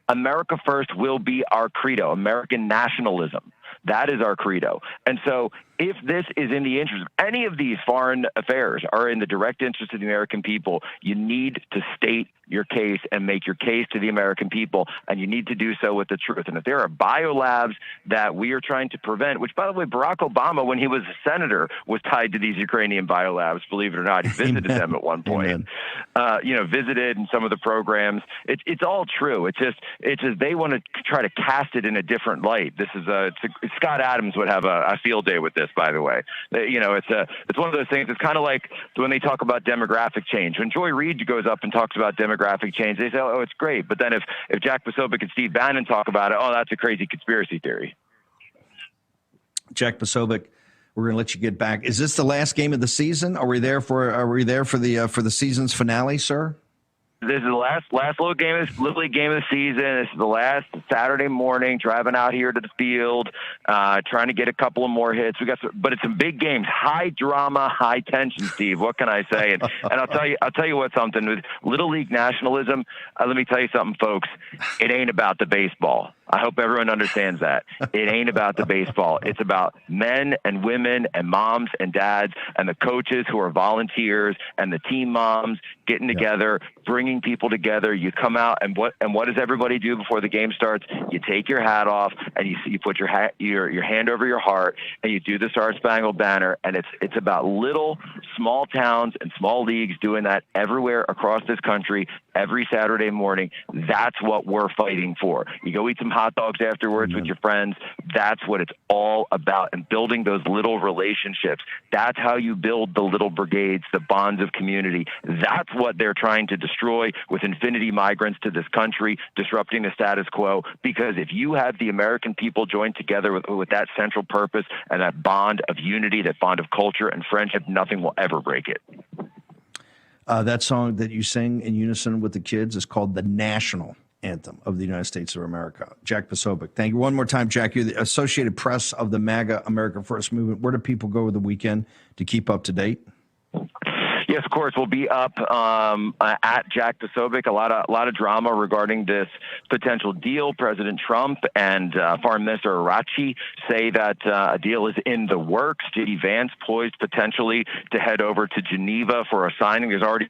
America first will be our credo, American nationalism. That is our credo. And so if this is in the interest of any of these foreign affairs are in the direct interest of the American people, you need to state your case and make your case to the American people, and you need to do so with the truth. And if there are biolabs that we are trying to prevent, which, by the way, Barack Obama, when he was a senator, was tied to these Ukrainian biolabs, believe it or not. He visited them at one point, visited in some of the programs. It's all true. It's just they want to try to cast it in a different light. This is Scott Adams would have a field day with this, by the way. It's one of those things. It's kind of like when they talk about demographic change. When Joy Reid goes up and talks about demographic change, they say, oh, it's great. But then if Jack Posobiec and Steve Bannon talk about it, oh, that's a crazy conspiracy theory. Jack Posobiec, we're going to let you get back. Is this the last game of the season? Are we there for the season's finale, sir? This is the last little league game of the season. This is the last Saturday morning, driving out here to the field, trying to get a couple of more hits. But it's some big games, high drama, high tension, Steve. What can I say? And I'll tell you what, something with Little League nationalism. Let me tell you something, folks. It ain't about the baseball. I hope everyone understands that. It ain't about the baseball. It's about men and women and moms and dads and the coaches who are volunteers and the team moms getting together, bringing people together. You come out and what does everybody do before the game starts? You take your hat off and you put your hand over your heart and you do the Star Spangled Banner. And it's about little small towns and small leagues doing that everywhere across this country every Saturday morning. That's what we're fighting for. You go eat some hot dogs afterwards with your friends. That's what it's all about, and building those little relationships. That's how you build the little brigades, the bonds of community. That's what they're trying to destroy with infinity migrants to this country, disrupting the status quo. Because if you have the American people joined together with that central purpose and that bond of unity, that bond of culture and friendship, nothing will ever break it. That song that you sing in unison with the kids is called the national anthem of the United States of America. Jack Posobiec, thank you one more time, Jack. You're the Associated Press of the MAGA America First movement. Where do people go over the weekend to keep up to date? Yes, of course. We'll be up at Jack Posobiec. A lot of drama regarding this potential deal. President Trump and Foreign Minister Arachi say that a deal is in the works. J.D. Vance poised potentially to head over to Geneva for a signing. There's already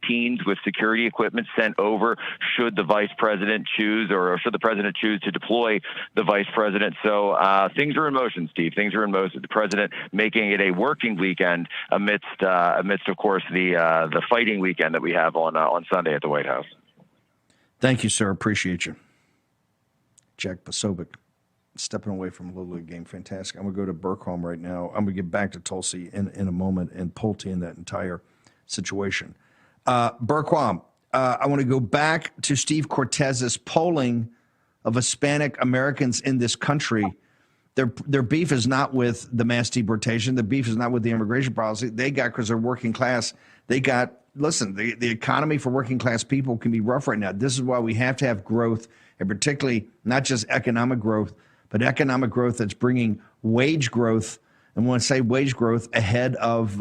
teams with security equipment sent over should the vice president choose, or should the president choose to deploy the vice president. So things are in motion, Steve. Things are in motion. The president making it a working weekend amidst of course, the fighting weekend that we have on Sunday at the White House. Thank you, sir. Appreciate you. Jack Posobiec, stepping away from a Little League game. Fantastic. I'm going to go to Burkholm right now. I'm going to get back to Tulsi in a moment and Pulte in that entire situation. Burkholm, I want to go back to Steve Cortez's polling of Hispanic Americans in this country. Their beef is not with the mass deportation. The beef is not with the immigration policy. They got, because they're working class, listen, the economy for working class people can be rough right now. This is why we have to have growth, and particularly not just economic growth, but economic growth that's bringing wage growth. And when I say wage growth, ahead of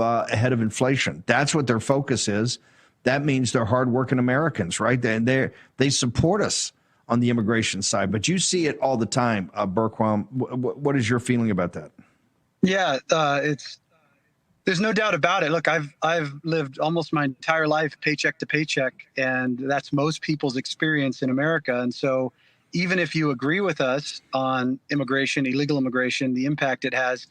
inflation. That's what their focus is. That means they're hardworking Americans, right? And they support us on the immigration side. But you see it all the time, Burkholm. What is your feeling about that? Yeah, there's no doubt about it. Look, I've lived almost my entire life paycheck to paycheck, and that's most people's experience in America. And so even if you agree with us on immigration, illegal immigration, the impact it has,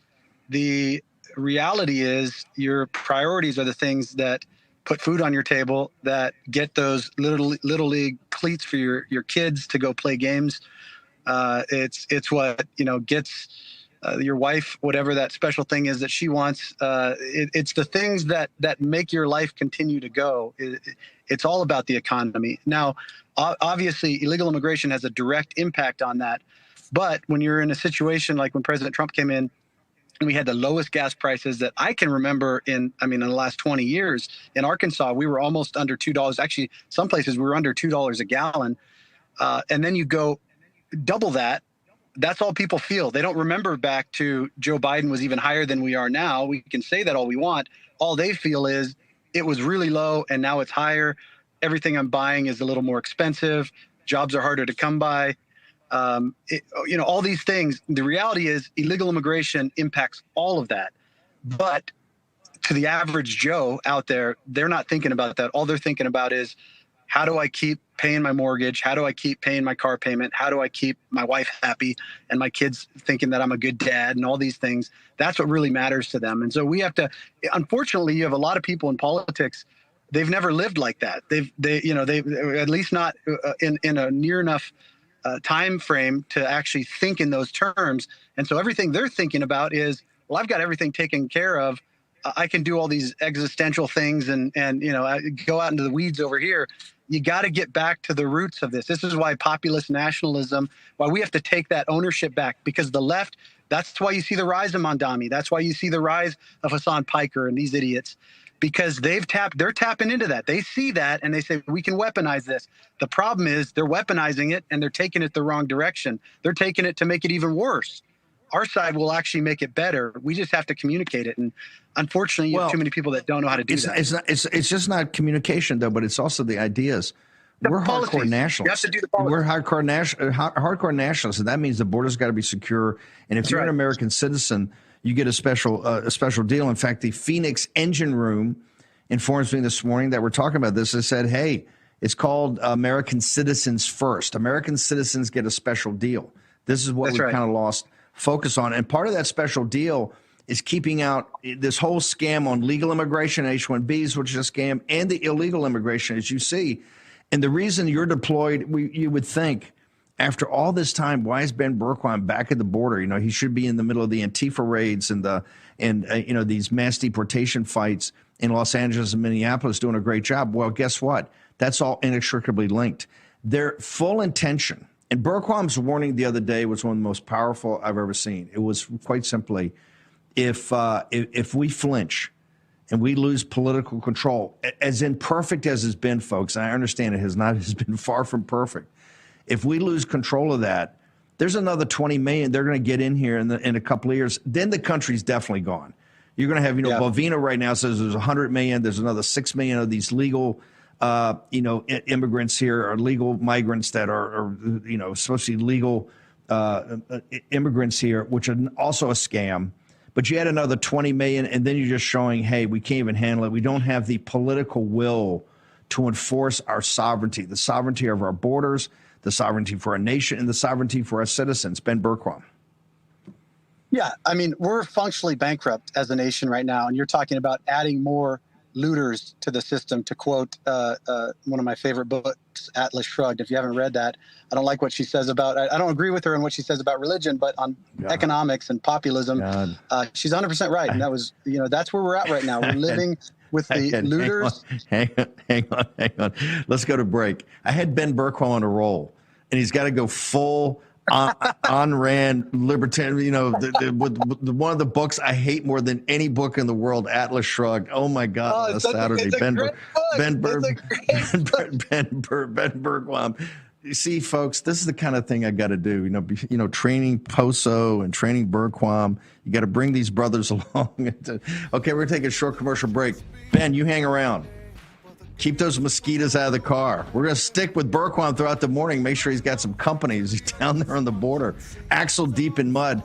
the reality is your priorities are the things that put food on your table, that get those little league cleats for your kids to go play games. It's what gets your wife whatever that special thing is that she wants. It's the things that make your life continue to go. It's all about the economy. Now, obviously, illegal immigration has a direct impact on that. But when you're in a situation like when President Trump came in, and we had the lowest gas prices that I can remember in the last 20 years. In Arkansas, we were almost under $2. Actually, some places we were under $2 a gallon. And then you go double that. That's all people feel. They don't remember back to Joe Biden was even higher than we are now. We can say that all we want. All they feel is it was really low and now it's higher. Everything I'm buying is a little more expensive. Jobs are harder to come by. all these things. The reality is illegal immigration impacts all of that. But to the average Joe out there, they're not thinking about that. All they're thinking about is, how do I keep paying my mortgage? How do I keep paying my car payment? How do I keep my wife happy and my kids thinking that I'm a good dad and all these things? That's what really matters to them. And so we have to, unfortunately, you have a lot of people in politics, they've never lived like that. They've at least not in a near enough time frame to actually think in those terms. And so everything they're thinking about is, well, I've got everything taken care of. I can do all these existential things and go out into the weeds over here. You got to get back to the roots of this. This is why populist nationalism, why we have to take that ownership back, because the left, that's why you see the rise of Mondami. That's why you see the rise of Hassan Piker and these idiots, because they're tapping into that. They see that and they say, we can weaponize this. The problem is they're weaponizing it and they're taking it the wrong direction. They're taking it to make it even worse. Our side will actually make it better. We just have to communicate it. And unfortunately, you have too many people that don't know how to do that. It's just not communication, though, but it's also the ideas. We're hardcore nationalists. You have to do the policies. We're hardcore nationalists, and that means the border's got to be secure. And if you're an American citizen, you get a special deal. In fact, the Phoenix Engine Room informs me this morning that we're talking about this. They said, hey, it's called American Citizens First. American citizens get a special deal. This is what we've kind of lost focus on. And part of that special deal is keeping out this whole scam on legal immigration, H-1Bs, which is a scam, and the illegal immigration, as you see. And the reason you're deployed, you would think, after all this time, why is Ben Bergquam back at the border? He should be in the middle of the Antifa raids and these mass deportation fights in Los Angeles and Minneapolis, doing a great job. Well, guess what? That's all inextricably linked. Their full intention. And Bergquam's warning the other day was one of the most powerful I've ever seen. It was quite simply, if we flinch and we lose political control, as imperfect as it's been, folks, and I understand it has been far from perfect. If we lose control of that, there's another 20 million they're going to get in here in a couple of years. Then the country's definitely gone. You're going to have, Bovina right now says there's 100 million. There's another 6 million of these legal immigrants here, or legal migrants that are supposed to be legal immigrants here, which are also a scam. But you add another 20 million, and then you're just showing, hey, we can't even handle it. We don't have the political will to enforce our sovereignty, the sovereignty of our borders, the sovereignty for our nation, and the sovereignty for our citizens. Ben Bergquam. Yeah, I mean, we're functionally bankrupt as a nation right now, and you're talking about adding more looters to the system, to quote one of my favorite books, Atlas Shrugged. If you haven't read that, I don't like what she says about, I don't agree with her on what she says about religion, but on economics and populism, she's 100% right. And that was, that's where we're at right now. We're living with the looters. Hang on. Let's go to break. I had Ben Bergquam on a roll, and he's got to go full Ayn Rand, libertarian, one of the books I hate more than any book in the world, Atlas Shrugged. Oh my God, on a Saturday. Ben Bergquam. You see, folks, this is the kind of thing I got to do. Training Poso and training Bergquam. You got to bring these brothers along. Okay, we're taking a short commercial break. Ben, you hang around. Keep those mosquitoes out of the car. We're going to stick with Bergquam throughout the morning. Make sure he's got some company. He's down there on the border. Axle deep in mud.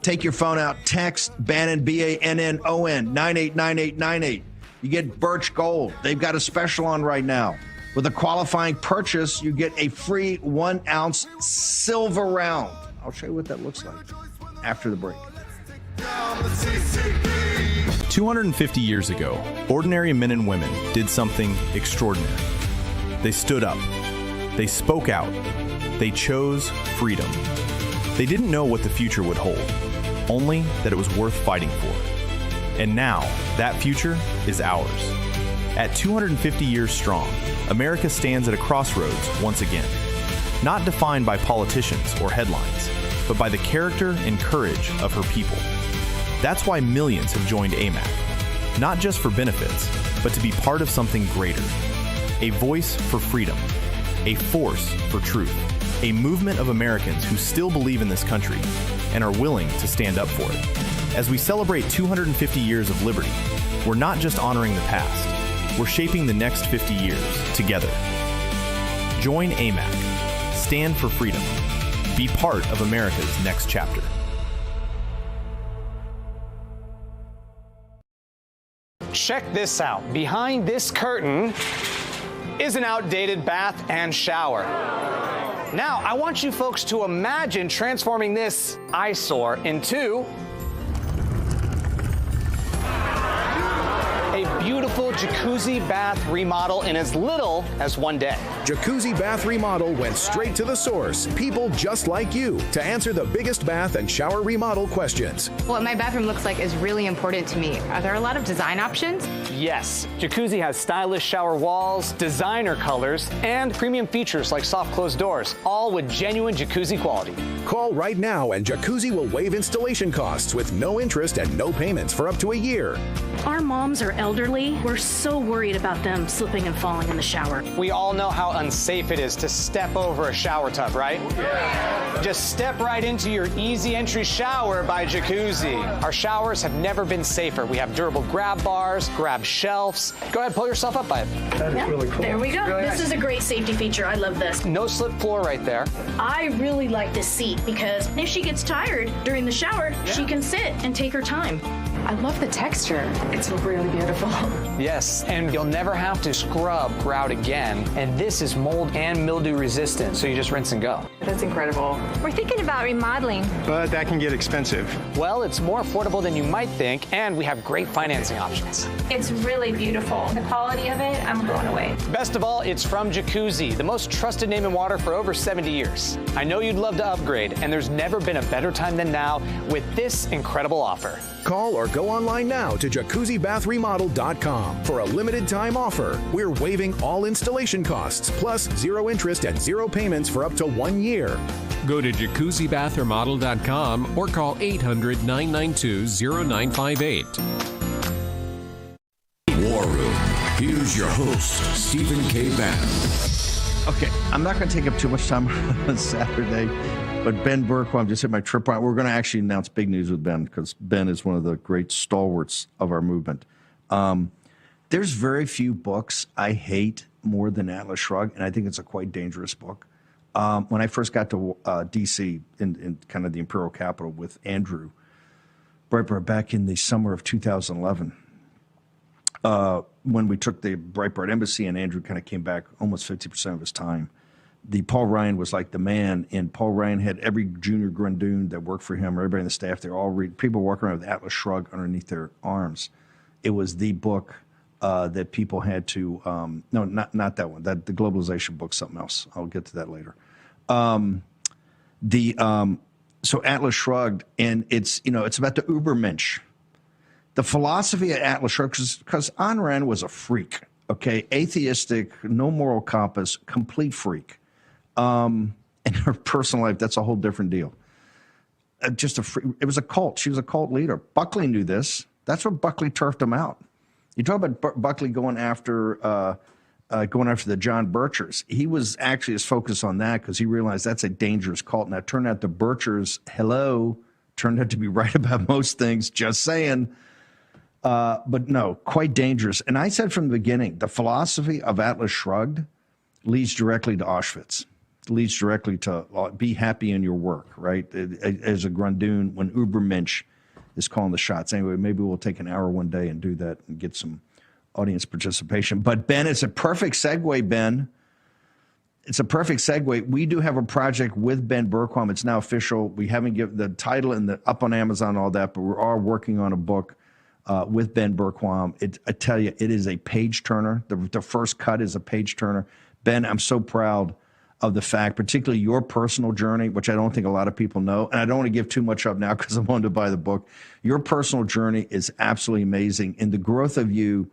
Take your phone out. Text Bannon, Bannon, 989898. You get Birch Gold. They've got a special on right now. With a qualifying purchase, you get a free 1 ounce silver round. I'll show you what that looks like after the break. 250 years ago, ordinary men and women did something extraordinary. They stood up. They spoke out. They chose freedom. They didn't know what the future would hold, only that it was worth fighting for. And now, that future is ours. At 250 years strong, America stands at a crossroads once again, not defined by politicians or headlines, but by the character and courage of her people. That's why millions have joined AMAC, not just for benefits, but to be part of something greater. A voice for freedom, a force for truth, a movement of Americans who still believe in this country and are willing to stand up for it. As we celebrate 250 years of liberty, we're not just honoring the past, we're shaping the next 50 years together. Join AMAC. Stand for freedom. Be part of America's next chapter. Check this out. Behind this curtain is an outdated bath and shower. Now, I want you folks to imagine transforming this eyesore into a beautiful jacuzzi bath remodel in as little as one day. Jacuzzi Bath Remodel went straight to the source, people just like you, to answer the biggest bath and shower remodel questions. What my bathroom looks like is really important to me. Are there a lot of design options? Yes, Jacuzzi has stylish shower walls, designer colors, and premium features like soft closed doors, all with genuine jacuzzi quality. Call right now and Jacuzzi will waive installation costs with no interest and no payments for up to a year. Our moms are elderly. We're so worried about them slipping and falling in the shower. We all know how unsafe it is to step over a shower tub, right? Yeah. Just step right into your easy entry shower by Jacuzzi. Our showers have never been safer. We have durable grab bars, grab shelves. Go ahead, pull yourself up by it. That is really cool. There we go. Really this is a great safety feature. I love this. No slip floor right there. I really like this seat because if she gets tired during the shower, she can sit and take her time. I love the texture. It's really beautiful. Yes, and you'll never have to scrub grout again. And this is mold and mildew resistant, so you just rinse and go. That's incredible. We're thinking about remodeling. But that can get expensive. Well, it's more affordable than you might think, and we have great financing options. It's really beautiful. The quality of it, I'm blown away. Best of all, it's from Jacuzzi, the most trusted name in water for over 70 years. I know you'd love to upgrade, and there's never been a better time than now with this incredible offer. Call or go online now to jacuzzibathremodel.com for a limited time offer. We're waiving all installation costs, plus zero interest and zero payments for up to 1 year. Go to jacuzzibathremodel.com or call 800-992-0958. War Room. Here's your host, Stephen K. Bannon. Okay, I'm not going to take up too much time on Saturday. But Ben Bergquam just hit my trip on. We're going to actually announce big news with Ben because Ben is one of the great stalwarts of our movement. There's very few books I hate more than Atlas Shrugged, and I think it's a quite dangerous book. When I first got to D.C. in kind of the imperial capital with Andrew Breitbart back in the summer of 2011, when we took the Breitbart embassy and Andrew kind of came back almost 50% of his time, the Paul Ryan was like the man, and Paul Ryan had every junior Grundoon that worked for him, or everybody in the staff, they're all people walking around with Atlas Shrugged underneath their arms. It was the book that people had to, no, not that one, the globalization book, something else. I'll get to that later. So Atlas Shrugged, and it's about the Übermensch. The philosophy of Atlas Shrugged, because Ayn Rand was a freak, okay? Atheistic, no moral compass, complete freak. In her personal life, that's a whole different deal. It was a cult. She was a cult leader. Buckley knew this. That's what Buckley turfed him out. You talk about Buckley going after the John Birchers. He was actually as focused on that because he realized that's a dangerous cult. Now, it turned out the Birchers, turned out to be right about most things. Just saying. But no, quite dangerous. And I said from the beginning, the philosophy of Atlas Shrugged leads directly to Auschwitz. It leads directly to be happy in your work, right? As a Grundoon, when Übermensch is calling the shots. Anyway, maybe we'll take an hour one day and do that and get some audience participation. But Ben, it's a perfect segue, Ben. It's a perfect segue. We do have a project with Ben Bergquam. It's now official. We haven't given the title and up on Amazon and all that, but we're all working on a book with Ben Bergquam. I tell you, it is a page turner. The first cut is a page turner. Ben, I'm so proud of the fact, particularly your personal journey, which I don't think a lot of people know, and I don't want to give too much up now because I wanted to buy the book. Your personal journey is absolutely amazing, and the growth of you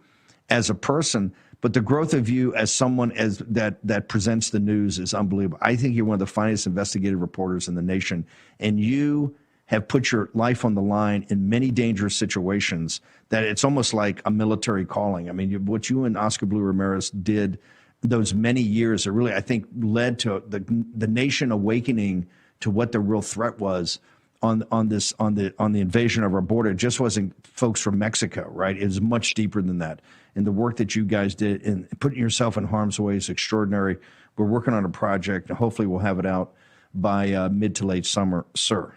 as a person, but the growth of you as someone that presents the news is unbelievable. I think you're one of the finest investigative reporters in the nation, and you have put your life on the line in many dangerous situations that it's almost like a military calling. I mean, what you and Oscar Blue Ramirez did those many years that really, I think, led to the nation awakening to what the real threat was on the invasion of our border. It just wasn't folks from Mexico, right? It was much deeper than that. And the work that you guys did in putting yourself in harm's way is extraordinary. We're working on a project, and hopefully we'll have it out by mid to late summer, sir.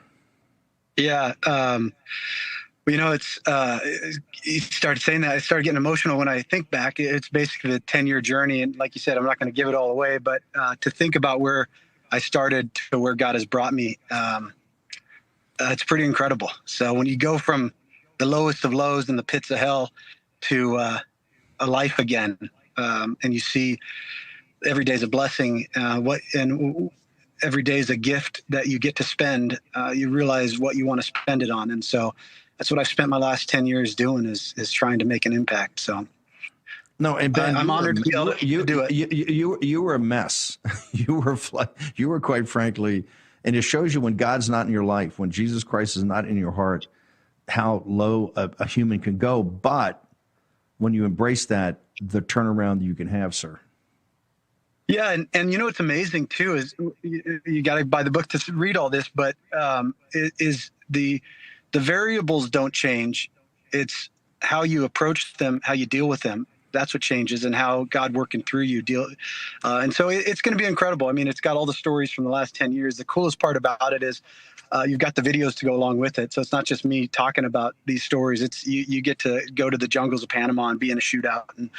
Yeah. It's you started saying that. I started getting emotional when I think back. It's basically a 10-year journey. And like you said, I'm not going to give it all away, but to think about where I started to where God has brought me, it's pretty incredible. So when you go from the lowest of lows and the pits of hell to a life again, and you see every day is a blessing, every day is a gift that you get to spend, you realize what you want to spend it on. And so that's what I've spent my last 10 years doing is trying to make an impact. So no, and Ben, I'm honored to be able to do it. You were a mess. You were quite frankly, and it shows you when God's not in your life, when Jesus Christ is not in your heart, how low a human can go. But when you embrace that, the turnaround you can have, sir. Yeah, and what's amazing too is you got to buy the book to read all this, but is the variables don't change. It's how you approach them, how you deal with them. That's what changes, and how God working through you deal. And so it's going to be incredible. I mean, it's got all the stories from the last 10 years. The coolest part about it is you've got the videos to go along with it. So it's not just me talking about these stories. It's you get to go to the jungles of Panama and be in a shootout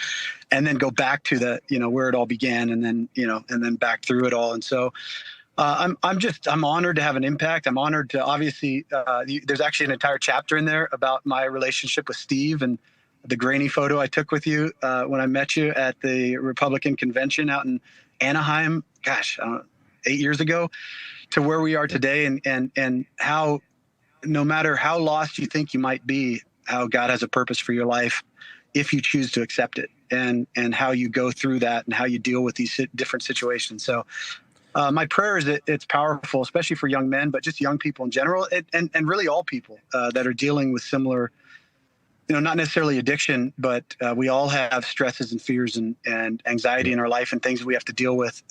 and then go back to the, where it all began, and then back through it all. And so I'm honored to have an impact. I'm honored to obviously there's actually an entire chapter in there about my relationship with Steve and the grainy photo I took with you when I met you at the Republican convention out in Anaheim, 8 years ago, to where we are today, and how no matter how lost you think you might be, how God has a purpose for your life if you choose to accept it, and how you go through that and how you deal with these different situations. So my prayer is that it's powerful, especially for young men, but just young people in general, and really all people that are dealing with similar, not necessarily addiction, but we all have stresses and fears and anxiety in our life and things that we have to deal with.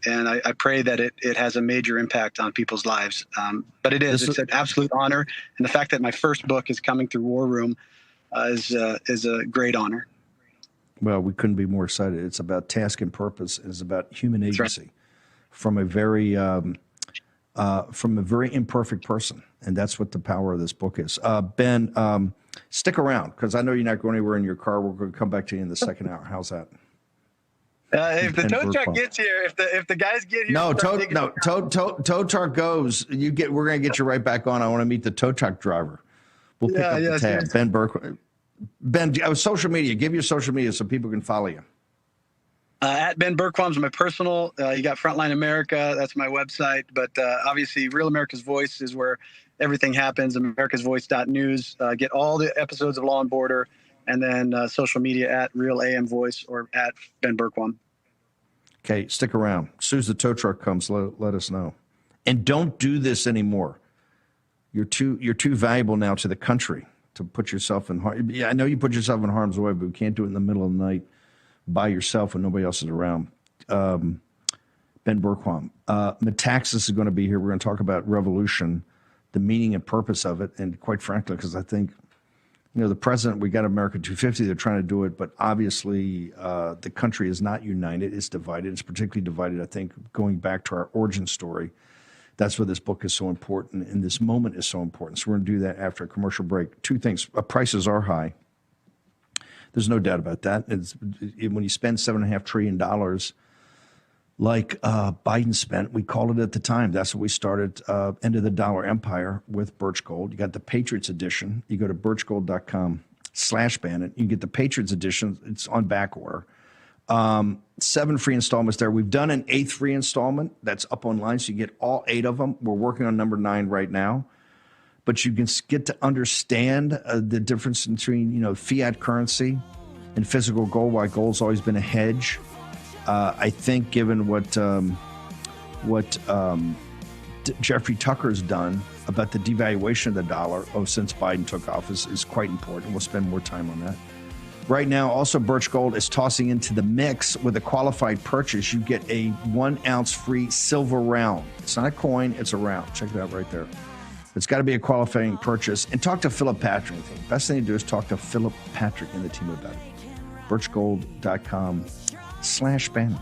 And I pray that it has a major impact on people's lives. But it's an absolute honor. And the fact that my first book is coming through War Room is a great honor. Well, we couldn't be more excited. It's about task and purpose. It's about human agency from a very imperfect person. And that's what the power of this book is. Ben, stick around, because I know you're not going anywhere in your car. We're going to come back to you in the second hour. How's that? If the tow truck gets here, if the guys get here, tow truck goes. We're going to get you right back on. I want to meet the tow truck driver. We'll pick up the tab. Ben Burke. Ben, social media. Give your social media so people can follow you. At Ben Burquam is my personal. You got Frontline America. That's my website. But obviously, Real America's Voice is where everything happens. AmericasVoice.news. Get all the episodes of Law and Border. And then social media at Real AM Voice or at Ben Burquam. Okay, stick around. As soon as the tow truck comes, let us know. And don't do this anymore. You're too valuable now to the country to put yourself in harm. Yeah, I know you put yourself in harm's way, but we can't do it in the middle of the night by yourself when nobody else is around. Ben Burquam. Metaxas is going to be here. We're going to talk about revolution, the meaning and purpose of it, and quite frankly, because I think the president, we got America 250, they're trying to do it, but obviously the country is not united. It's divided. It's particularly divided, I think, going back to our origin story. That's why this book is so important, and this moment is so important. So we're going to do that after a commercial break. Two things. Prices are high. There's no doubt about that. When you spend $7.5 trillion like Biden spent, we called it at the time. That's what we started, End of the Dollar Empire with Birch Gold. You got the Patriots edition. You go to birchgold.com/Bannon. You get the Patriots edition. It's on back order. 7 free installments there. We've done an 8th free installment that's up online, so you get all 8 of them. We're working on number 9 right now. But you can get to understand the difference between, fiat currency and physical gold, why gold's always been a hedge. I think given what Jeffrey Tucker's done about the devaluation of the dollar since Biden took office is quite important. We'll spend more time on that. Right now, also Birch Gold is tossing into the mix with a qualified purchase. You get a 1 ounce free silver round. It's not a coin, it's a round. Check it out right there. It's got to be a qualifying purchase. And talk to Philip Patrick. The best thing to do is talk to Philip Patrick and the team about it. birchgold.com/Bannon.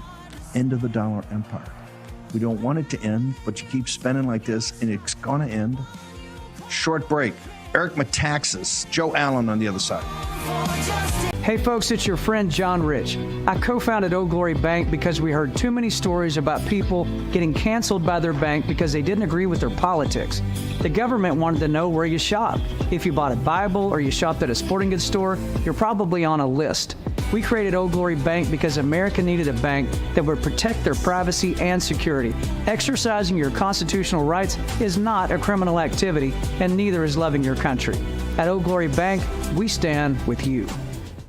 End of the Dollar Empire. We don't want it to end, but you keep spending like this, and it's going to end. Short break. Eric Metaxas, Joe Allen on the other side. Hey folks, it's your friend John Rich. I co-founded Old Glory Bank because we heard too many stories about people getting canceled by their bank because they didn't agree with their politics. The government wanted to know where you shop. If you bought a Bible or you shopped at a sporting goods store, you're probably on a list. We created Old Glory Bank because America needed a bank that would protect their privacy and security. Exercising your constitutional rights is not a criminal activity, and neither is loving your country. At Old Glory Bank, we stand with you.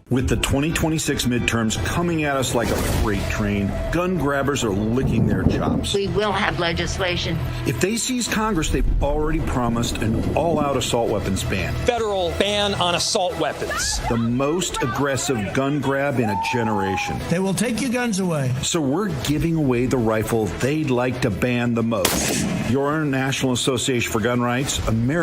With the 2026 midterms coming at us like a freight train, gun grabbers are licking their chops. We will have legislation. If they seize Congress, they've already promised an all-out assault weapons ban. Federal ban on assault weapons. The most aggressive gun grab in a generation. They will take your guns away. So we're giving away the rifle they'd like to ban the most. Your National Association for Gun Rights, America.